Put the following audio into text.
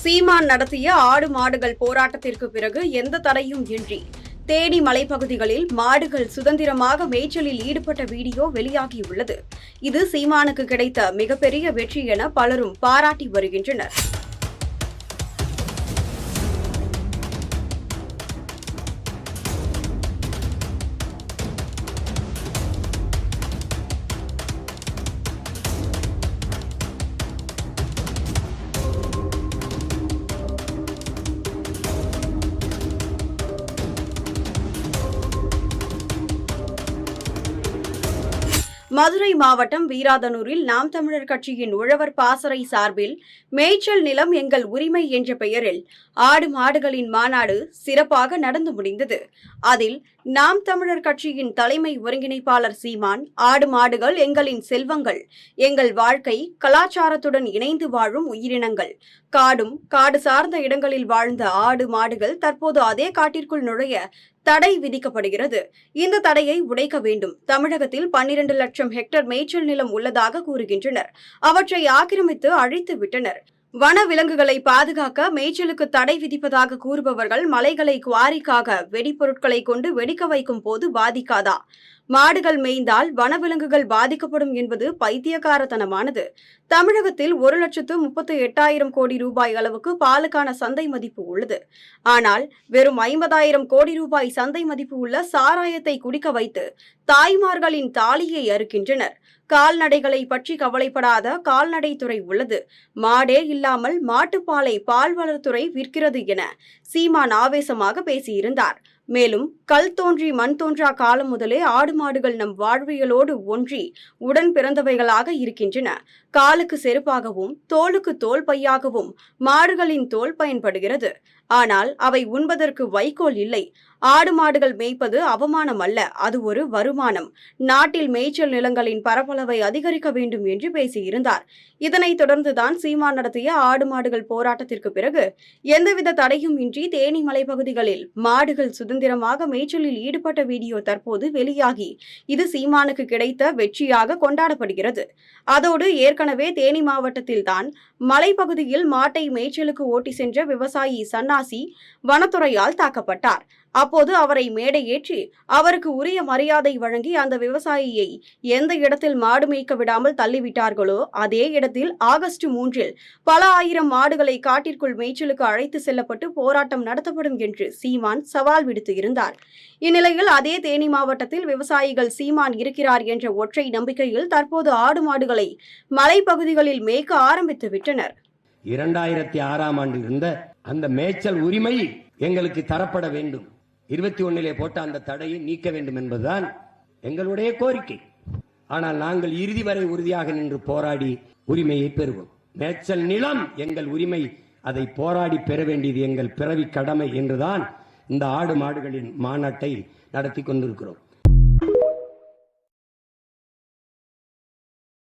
சீமான் நடத்திய ஆடு மாடுகள் போராட்டத்திற்கு பிறகு எந்த தடையும் இன்றி தேனி மலைப்பகுதிகளில் மாடுகள் சுதந்திரமாக மேய்ச்சலில் ஈடுபட்ட வீடியோ வெளியாகியுள்ளது. இது சீமானுக்கு கிடைத்த மிகப்பெரிய வெற்றி என பலரும் பாராட்டி வருகின்றனர். மதுரை மாவட்டம் வீராதனூரில் நாம் தமிழர் கட்சியின் உழவர் பாசறை சார்பில் மேய்ச்சல் நிலம் எங்கள் உரிமை என்ற பெயரில் ஆடு மாடுகளின் மாநாடு சிறப்பாக நடந்து முடிந்தது. அதில் நாம் தமிழர் கட்சியின் தலைமை ஒருங்கிணைப்பாளர் சீமான், ஆடு மாடுகள் எங்களின் செல்வங்கள், எங்கள் வாழ்க்கை, கலாச்சாரத்துடன் இணைந்து வாழும் உயிரினங்கள், காடு சார்ந்த இடங்களில் வாழ்ந்த ஆடு மாடுகள் தற்போது அதே காட்டிற்குள் நுழைய தடை விதிக்கப்படுகிறது. இந்த தடையை உடைக்க வேண்டும். தமிழகத்தில் 12 லட்சம் ஹெக்டேர் மேய்ச்சல் நிலம் உள்ளதாக கூறுகின்றனர். அவற்றை ஆக்கிரமித்து அழித்து விட்டனர். வன விலங்குகளை பாதுகாக்க மேய்ச்சலுக்கு தடை விதிப்பதாக கூறுபவர்கள் மலைகளை குவாரிக்காக வெடிப்பொருட்களை கொண்டு வெடிக்க வைக்கும் போது பாதிக்காதா? மாடுகள் மேய்ந்தால் வனவிலங்குகள் பாதிக்கப்படும் என்பது பைத்தியக்காரத்தனமானது. தமிழகத்தில் 1,38,000 கோடி ரூபாய் அளவுக்கு பாலுக்கான சந்தை மதிப்பு உள்ளது. ஆனால் வெறும் 50,000 கோடி ரூபாய் சந்தை மதிப்பு உள்ள சாராயத்தை குடிக்க வைத்து தாய்மார்களின் தாலியை அறுக்கின்றனர். கால்நடைகளை பற்றி கவலைப்படாத கால்நடைத்துறை உள்ளது. மாடே இல்லாமல் மாட்டுப்பாலை பால்வளத்துறை விற்கிறது என சீமான் ஆவேசமாக பேசியிருந்தார். மேலும் கல் தோன்றி மண் தோன்றா காலம் முதலே ஆடு மாடுகள் நம் வாழ்வியலோடு ஒன்றி உடன் பிறந்தவைகளாக இருக்கின்றன. காலுக்கு செருப்பாகவும் தோலுக்கு தோல் பையாகவும் மாடுகளின் தோல் பயன்படுகிறது. ஆனால் அவை உண்பதற்கு வைக்கோல் இல்லை. ஆடு மாடுகள் மேய்ப்பது அவமானம் அல்ல, அது ஒரு வருமானம். நாட்டில் மேய்ச்சல் நிலங்களின் பரப்பளவை அதிகரிக்க வேண்டும் என்று பேசியிருந்தார். இதனைத் தொடர்ந்துதான் சீமான் நடத்திய ஆடு மாடுகள் போராட்டத்திற்கு பிறகு எந்தவித தடையும் இன்றி தேனி மலைப்பகுதிகளில் மாடுகள் சுதந்திரமாக மேய்ச்சலில் ஈடுபட்ட வீடியோ தற்போது வெளியாகி இது சீமானுக்கு கிடைத்த வெற்றியாக கொண்டாடப்படுகிறது. அதோடு ஏற்கனவே தேனி மாவட்டத்தில்தான் மலைப்பகுதியில் மாட்டை மேய்ச்சலுக்கு ஓட்டி சென்ற விவசாயி சன்னாசி வனத்துறையால் தாக்கப்பட்டார். அப்போது அவரை மேடை ஏற்றி அவருக்கு உரிய மரியாதை வழங்கி அந்த விவசாயியை எந்த இடத்தில் மாடு மேய்க்க விடாமல் தள்ளிவிட்டார்களோ அதே இடத்தில் ஆகஸ்ட் 3 பல ஆயிரம் மாடுகளை காட்டிற்குள் மேய்ச்சலுக்கு அழைத்து செல்லப்பட்டு போராட்டம் நடத்தப்படும் என்று சீமான் சவால் விடுத்து இருந்தார். இந்நிலையில் அதே தேனி மாவட்டத்தில் விவசாயிகள் சீமான் இருக்கிறார் என்ற ஒற்றை நம்பிக்கையில் தற்போது ஆடு மாடுகளை மலைப்பகுதிகளில் மேய்க்க ஆரம்பித்து விட்டனர். 2006ஆம் ஆண்டில் இருந்த அந்த மேய்ச்சல் உரிமை எங்களுக்கு தரப்பட வேண்டும். 21 போட்ட அந்த தடையை நீக்க வேண்டும் என்பதுதான் எங்களுடைய கோரிக்கை. ஆனால் நாங்கள் இறுதி வரை உறுதியாக நின்று போராடி உரிமையை பெறுவோம். மேய்ச்சல் நிலம் எங்கள் உரிமை, அதை போராடி பெற வேண்டியது எங்கள் பிறவி கடமை என்றுதான் இந்த ஆடு மாடுகளின் மாநாட்டை நடத்தி கொண்டிருக்கிறோம்.